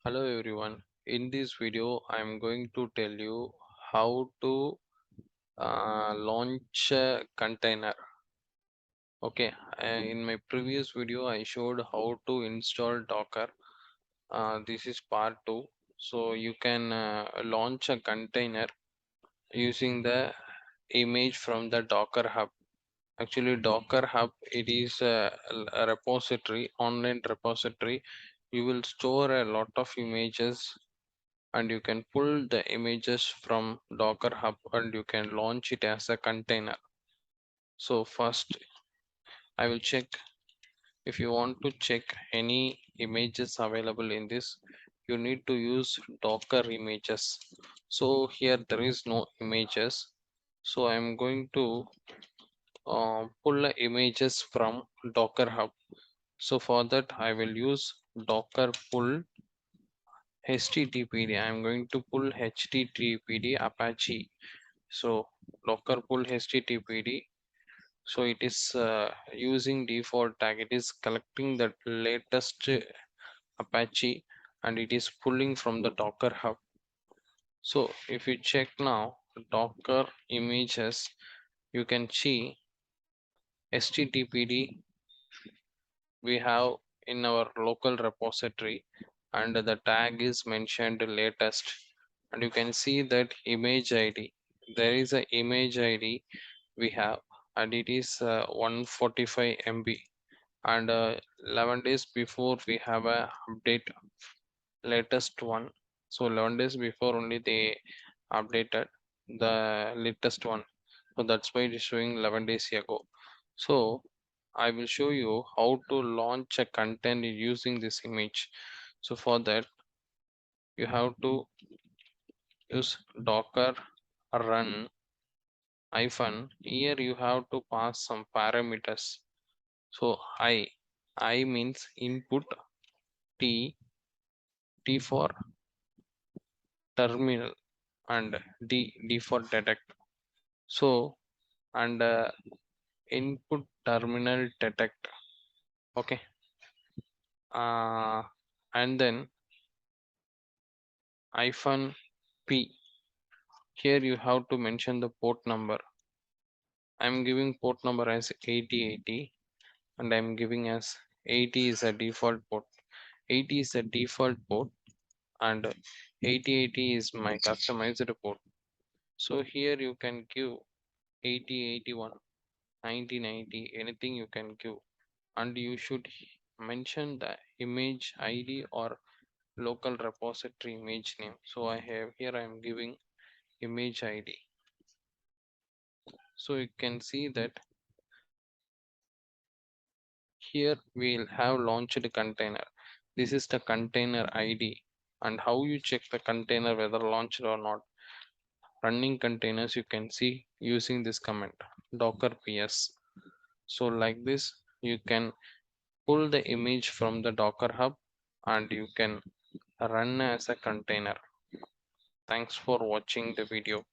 Hello everyone. In this video, I'm going to tell you how to launch a container. Okay, in my previous video, I showed how to install Docker. This is part 2. So you can launch a container using the image from the Docker Hub. Actually, Docker Hub, it is a repository, online repository. You will store a lot of images and you can pull the images from Docker Hub and you can launch it as a container. So first I will check. If you want to check any images available in this, you need to use Docker images. So here there is no images, so I'm going to pull the images from Docker Hub. So for that I will use Docker pull HTTPD. I'm going to pull HTTPD Apache. So Docker pull HTTPD. So it is using default tag. It is collecting the latest Apache and it is pulling from the Docker Hub. So if you check now Docker images, you can see HTTPD we have in our local repository and the tag is mentioned latest, and you can see that image id. There is a image id we have, and it is 145 MB, and 11 days before we have a update latest one. So 11 days before only they updated the latest one, so that's why it is showing 11 days ago. So I will show you how to launch a content using this image. So for that you have to use docker run hyphen. Here you have to pass some parameters. So I means input, t for terminal, and d for detect. So and input terminal detect. Okay, uh, and then hyphen p. Here you have to mention the port number. I'm giving port number as 8080, and I'm giving as 80 is a default port. 80 is a default port, and 8080 is my customized port. So here you can give 8081, 9090, anything you can give, and you should mention the image ID or local repository image name. So I have here, I am giving image ID. So you can see that here we'll have launched container. This is the container ID, and how you check the container whether launched or not. Running containers you can see using this command docker ps. So like this you can pull the image from the docker hub and you can run as a container. Thanks for watching the video.